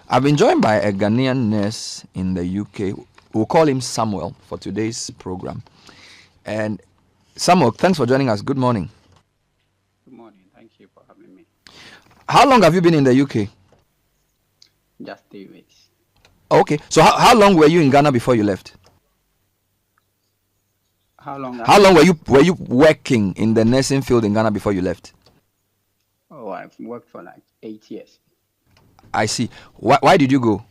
I've been joined by a Ghanaian nurse in the UK. We'll call him Samuel for today's program. And Samuel, thanks for joining us. Good morning. Good morning. Thank you for having me. How long have you been in the UK? Just 3 weeks. Okay. So how long were you in Ghana before you left? How long were you working in the nursing field in Ghana before you left? Oh, I've worked for like 8 years. I see. Why did you go?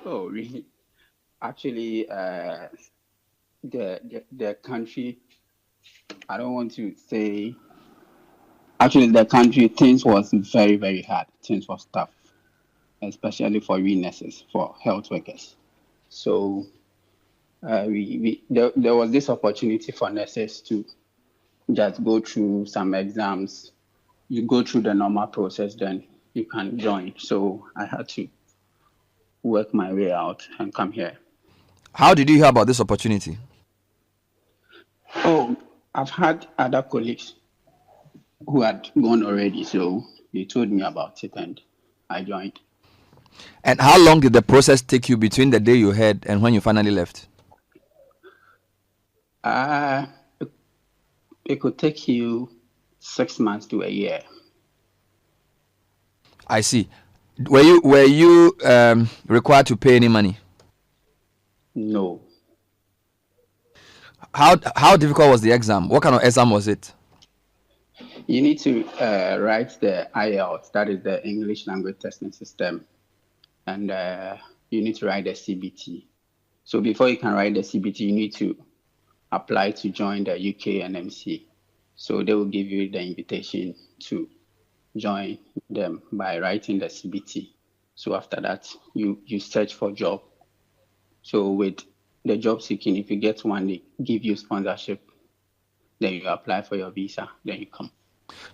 Oh, really? Actually, the country, I don't want to say, actually the country, things was very, very hard. Things was tough, especially for we nurses, for health workers. So there was this opportunity for nurses to just go through some exams. You go through the normal process, then you can join. So I had to work my way out and come here. How did you hear about this opportunity? Oh, I've had other colleagues who had gone already, so they told me about it and I joined. And how long did the process take you between the day you heard and when you finally left? It could take you 6 months to a year. I see. Were you required to pay any money? No. How difficult was the exam? What kind of exam was it? You need to write the IELTS, that is the English Language Testing System, and you need to write the CBT. So before you can write the CBT, you need to apply to join the UK NMC. So they will give you the invitation to join them by writing the CBT. So after that, you search for job. So with the job seeking, if you get one, they give you sponsorship. Then you apply for your visa. Then you come.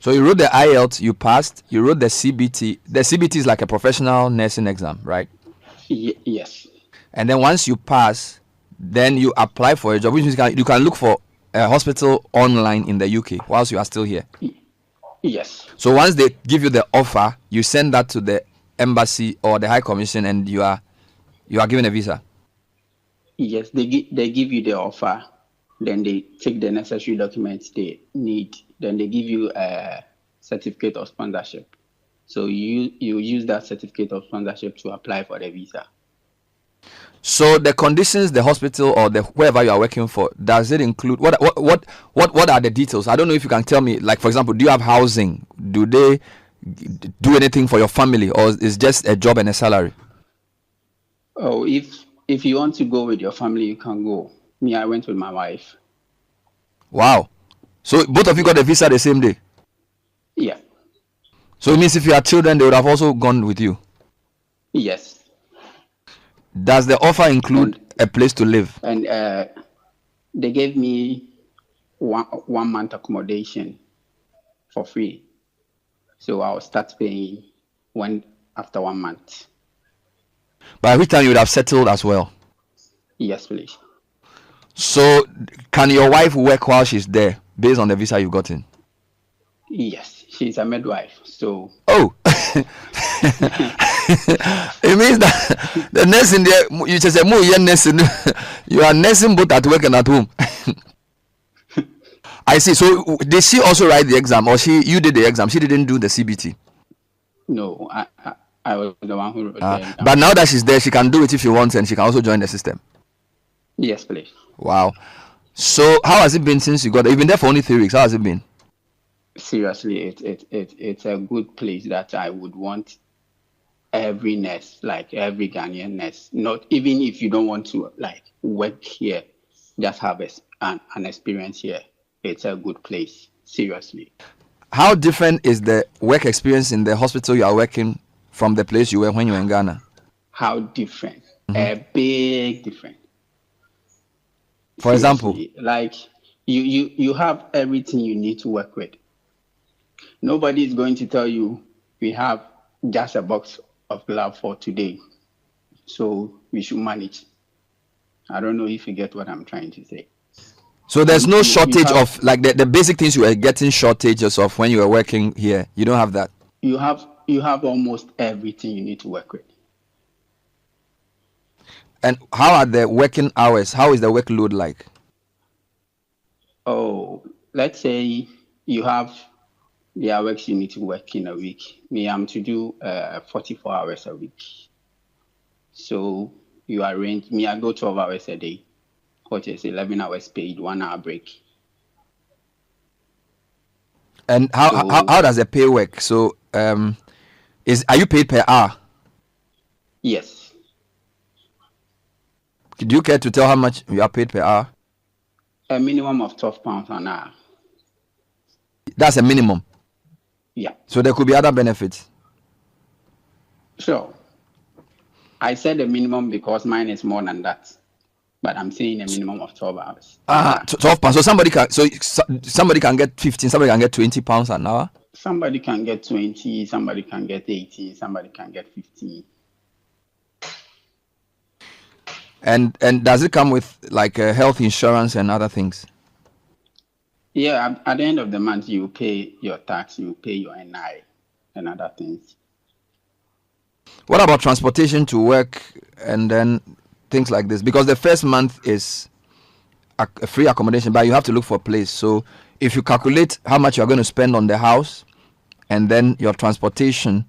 So you wrote the IELTS, you passed. You wrote the CBT. The CBT is like a professional nursing exam, right? Yes. And then once you pass, then you apply for a job, which means you can look for a hospital online in the UK whilst you are still here. Yes. So once they give you the offer, you send that to the embassy or the High Commission, and you are given a visa. Yes, they give you the offer, then they take the necessary documents they need, then they give you a certificate of sponsorship. So you use that certificate of sponsorship to apply for the visa. So the conditions the hospital or the wherever you are working for, does it include what are the details? I don't know if you can tell me, like for example, do you have housing? Do they do anything for your family, or is just a job and a salary? Oh, if you want to go with your family, you can go. Me, I went with my wife. Wow. So both of you got a visa the same day? Yeah. So it means if you had children, they would have also gone with you? Yes. Does the offer include a place to live? And they gave me one month accommodation for free. So I'll start paying after 1 month. By which time you would have settled as well? Yes, please. So can your wife work while she's there based on the visa you've gotten? Yes, she's a midwife. So it means that the nursing there, you just say nursing, you are nursing both at work and at home. I see. So did she also write the exam, or you did the exam? She didn't do the CBT. No, I was the one who wrote the exam. But now that she's there, she can do it if she wants, and she can also join the system. Yes, please. Wow. So how has it been since you got there? You've been there for only 3 weeks. How has it been? Seriously, it's a good place that I would want every nurse, like every Ghanaian nurse, not even if you don't want to like work here, just have an experience here. It's a good place. Seriously. How different is the work experience in the hospital you are working from the place you were when you were in Ghana? How different? A big difference. For example, like you have everything you need to work with. Nobody is going to tell you we have just a box of glove for today, so we should manage. I don't know if you get what I'm trying to say. So there's no shortage of like the basic things you were getting shortages of when you were working here. You don't have that. You have have almost everything you need to work with. And how are the working hours? How is the workload like? Oh, let's say you have the hours you need to work in a week. Me, I'm to do 44 hours a week. So you arrange me, I go 12 hours a day, which is 11 hours paid, 1 hour break. And how does the pay work? So are you paid per hour? Yes. Do you care to tell how much you are paid per hour? A minimum of £12 an hour. That's a minimum. Yeah. So there could be other benefits. Sure. I said the minimum because mine is more than that. But I'm saying a minimum of 12 hours. 12 pounds. So somebody can get 15, somebody can get 20 pounds an hour. Somebody can get 20, somebody can get 18, somebody can get 15. And does it come with like health insurance and other things? Yeah, at the end of the month, you pay your tax, you pay your NI and other things. What about transportation to work and then things like this? Because the first month is a free accommodation, but you have to look for a place. So if you calculate how much you're going to spend on the house and then your transportation,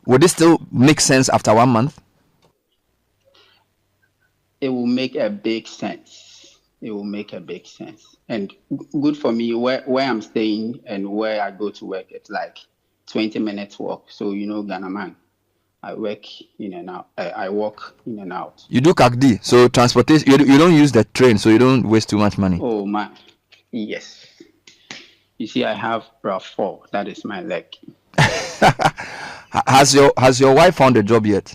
would it still make sense after 1 month? It will make a big sense. It will make a big sense. And good for me, where I'm staying and where I go to work, it's like 20 minutes walk. So, Ghana man, I work in and out. I walk in and out. You do CACD, so transportation, you don't use the train, so you don't waste too much money. Oh, man. Yes. You see, I have RAV4. That is my leg. Has your wife found a job yet?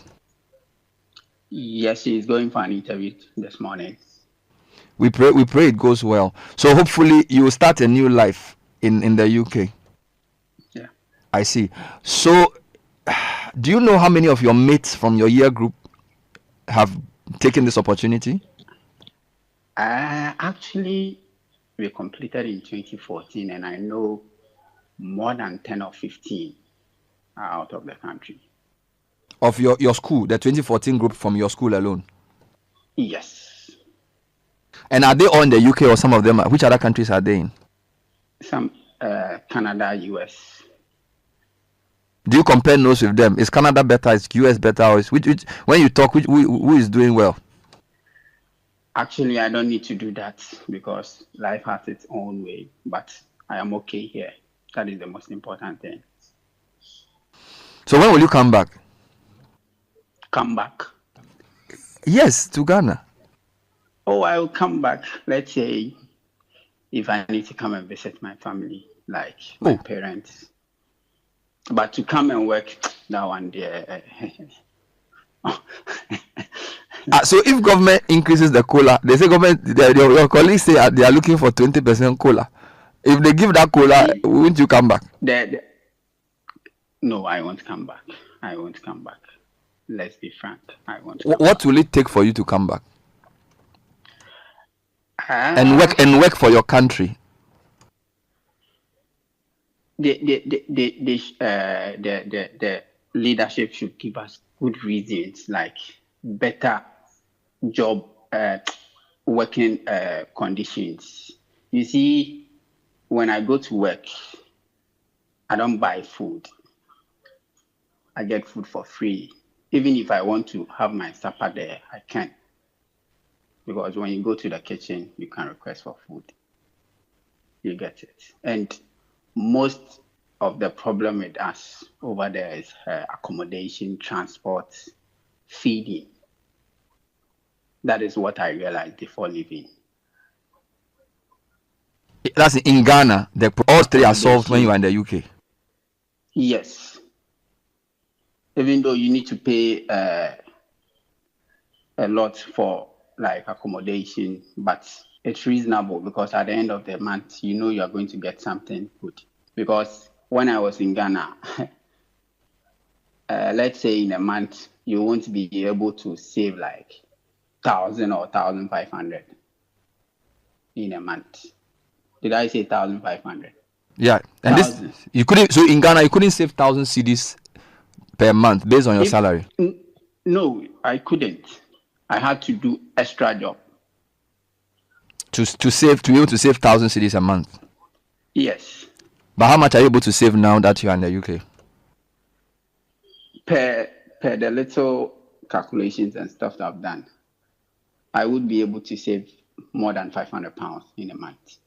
Yes, she's going for an interview this morning. We pray it goes well. So hopefully you will start a new life in the UK. Yeah. I see. So do you know how many of your mates from your year group have taken this opportunity? Actually, we completed in 2014, and I know more than 10 or 15 are out of the country. Of your school, the 2014 group from your school alone? Yes. And are they all in the UK or some of them? Which other countries are they in? Some Canada, US. Do you compare notes with them? Is Canada better? Is US better? Or which when you talk, who is doing well? Actually, I don't need to do that because life has its own way. But I am okay here. That is the most important thing. So when will you come back? Come back? Yes, to Ghana. Oh, I will come back. Let's say if I need to come and visit my family, like my parents. But to come and work, that one there. So if government increases the cola, they say your colleagues say they are looking for 20% cola. If they give that cola, won't you come back? No, I won't come back. I won't come back. Let's be frank. I won't. What will it take for you to come back? And work for your country. The leadership should give us good reasons, like better job working conditions. You see, when I go to work, I don't buy food. I get food for free. Even if I want to have my supper there, I can. Because when you go to the kitchen, you can request for food. You get it. And most of the problem with us over there is accommodation, transport, feeding. That is what I realized before leaving. That's in Ghana. All three are solved when you are in the UK. Yes. Even though you need to pay a lot for like accommodation, but it's reasonable because at the end of the month, you are going to get something good. Because when I was in Ghana, let's say in a month, you won't be able to save like 1,000 or 1,500 in a month. Did I say 1,500? Yeah, and 1,000. you couldn't. So in Ghana, you couldn't save 1,000 cedis per month based on your salary? No, I couldn't. I had to do extra job. To be able to save 1,000 cedis a month. Yes. But how much are you able to save now that you're in the UK? Per the little calculations and stuff that I've done, I would be able to save more than £500 in a month.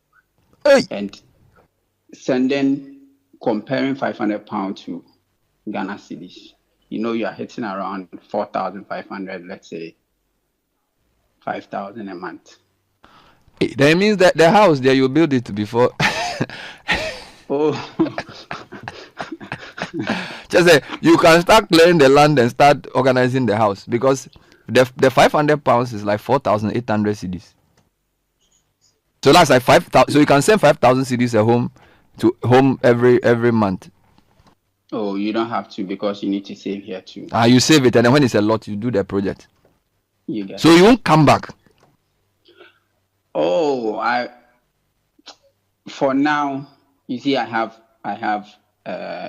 Hey. And comparing £500 to Ghana cedis, you are hitting around 4,500, let's say 5,000 a month. That means that the house there, you build it before. Oh. Just say you can start clearing the land and start organizing the house, because the £500 is like 4,800 cedis. So that's like 5,000. So you can send 5,000 cedis at home every month. Oh, you don't have to, because you need to save here too. You save it, and then when it's a lot, you do the project. You won't come back. Oh, for now, you see, I have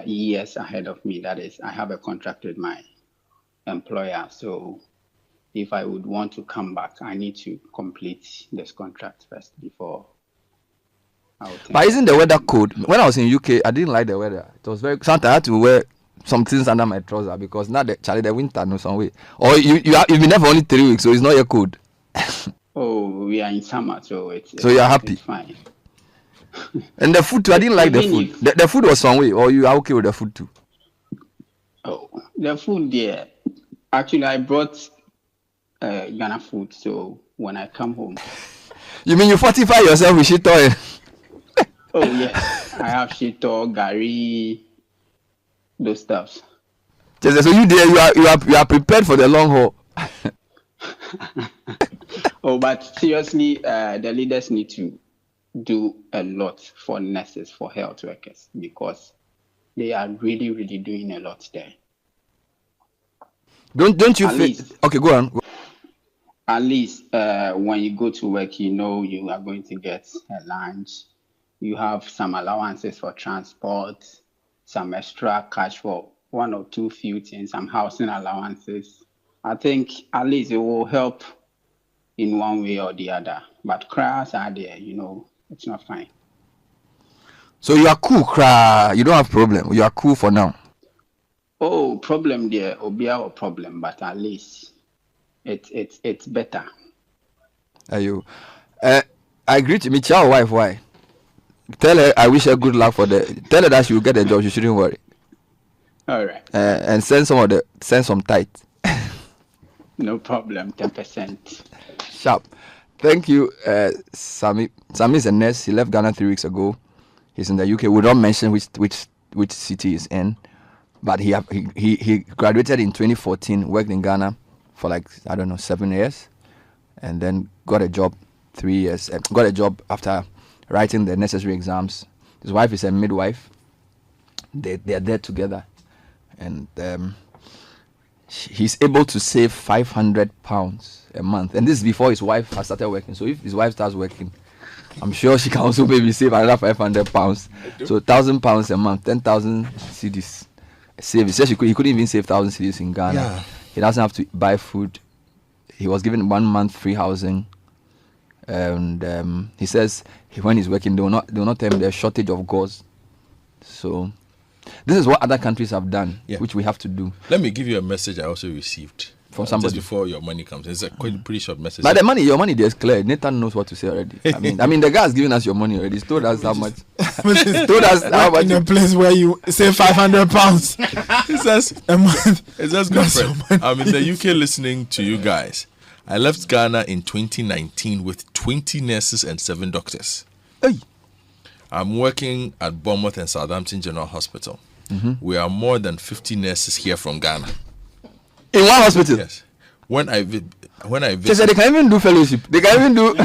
years ahead of me. That is, I have a contract with my employer. So if I would want to come back, I need to complete this contract first before I would think. But isn't the weather cold? When I was in UK, I didn't like the weather. It was sometimes I had to wear some things under my trouser, because now the winter no some way. Or you've been there for only 3 weeks, so it's not yet cold. Oh, we are in summer, so so you're happy. It's fine. And the food too, I didn't like the food. The food was some way, or you are okay with the food too? Oh, the food there. Actually, I brought Ghana food, so when I come home. You mean you fortify yourself with shit oil? Oh yes, I have shit oil, gari, those stuffs. So you are prepared for the long haul. Oh, but seriously, the leaders need to do a lot for nurses, for health workers, because they are really, really doing a lot there. Don't you feel? Okay, go on. At least when you go to work, you are going to get a lunch. You have some allowances for transport, some extra cash for one or two few things, some housing allowances. I think at least it will help in one way or the other. But crowds are there, it's not fine. So you are cool, you don't have problem. You are cool for now. Oh, problem there, obia or problem, but at least it's better. Are you? I agree to meet your wife. Why? Tell her I wish her good luck tell her that she will get a job. She shouldn't worry. All right. And send some tight. No problem. 10%. Sharp. Thank you, Sammy. Sammy is a nurse. He left Ghana 3 weeks ago. He's in the UK. We don't mention which city he's in, but he graduated in 2014. Worked in Ghana for 7 years, and then got a job 3 years. Got a job after writing the necessary exams. His wife is a midwife. They are there together, and he's able to save £500 a month, and this is before his wife has started working. So if his wife starts working, I'm sure she can also maybe save another £500. So £1,000 a month, 10,000 cedis save. He said he couldn't even save 1,000 cedis in Ghana. Yeah. He doesn't have to buy food. He was given 1 month free housing, and he says when he's working, they will not tell him there's shortage of gauze. So this is what other countries have done, which we have to do. Let me give you a message I also received from somebody just before your money comes. It's a pretty short message. But your money is clear. Nathan knows what to say already. I mean, the guy has given us your money already. He's told us how much. He's told us how much. In a place where you save £500. It says a month. It says, girlfriend, I'm in the UK listening to you guys. I left Ghana in 2019 with 20 nurses and 7 doctors. Hey. I'm working at Bournemouth and Southampton General Hospital. Mm-hmm. We are more than 50 nurses here from Ghana. In one hospital? Yes. When I visited, they can even do fellowship. They can even do.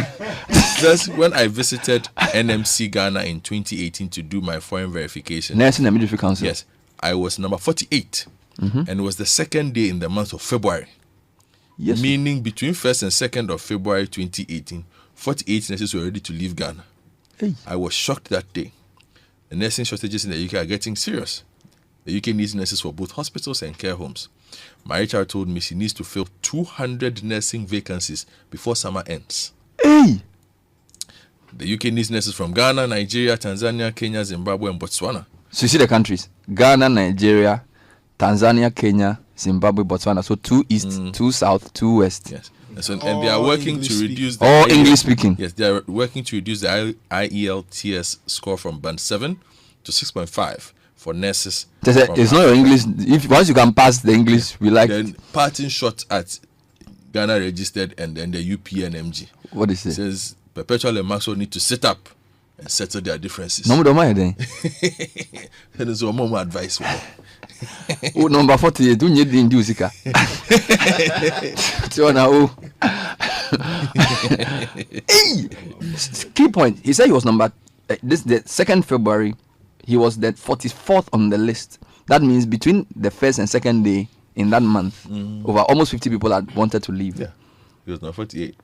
Just when I visited NMC Ghana in 2018 to do my foreign verification. Nursing and Midwifery Council. Yes. I was number 48. Mm-hmm. And it was the second day in the month of February. Yes. Meaning between 1st and 2nd of February 2018, 48 nurses were ready to leave Ghana. Hey. I was shocked that day. The nursing shortages in the UK are getting serious. The UK needs nurses for both hospitals and care homes. My HR told me she needs to fill 200 nursing vacancies before summer ends. Hey! The UK needs nurses from Ghana, Nigeria, Tanzania, Kenya, Zimbabwe, and Botswana. So you see the countries: Ghana, Nigeria, Tanzania, Kenya, Zimbabwe, Botswana. So 2 east, 2 south, 2 west. Yes. And they are working to reduce the all English speaking. Yes, they are working to reduce the IELTS score from band 7 to 6.5 for nurses. It's not your English. If once you can pass the English, we like. Then parting shot at Ghana registered and then the UPNMG. What is it? Says Perpetual and Maxwell need to sit up and settle their differences. No, don't mind then. That is one more advice. Oh, number 48. Do you need to do so now. Hey, key point. He said he was the 2nd February. He was the 44th on the list. That means between the first and second day in that month, over almost 50 people had wanted to leave. Yeah, he was now 48.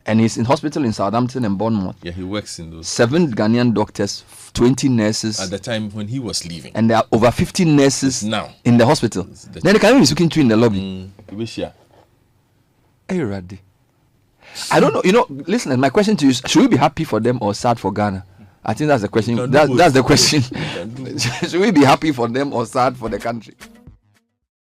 And he's in hospital in Southampton and Bournemouth. Yeah, he works in those. 7 Ghanaian doctors, 20 nurses. At the time when he was leaving. And there are over 50 nurses now in the hospital. Then they can be speaking to you in the lobby. Hey, Raddy. I don't know. Listen, my question to you is, should we be happy for them or sad for Ghana? I think that's the question. That's the question. Should we be happy for them or sad for the country?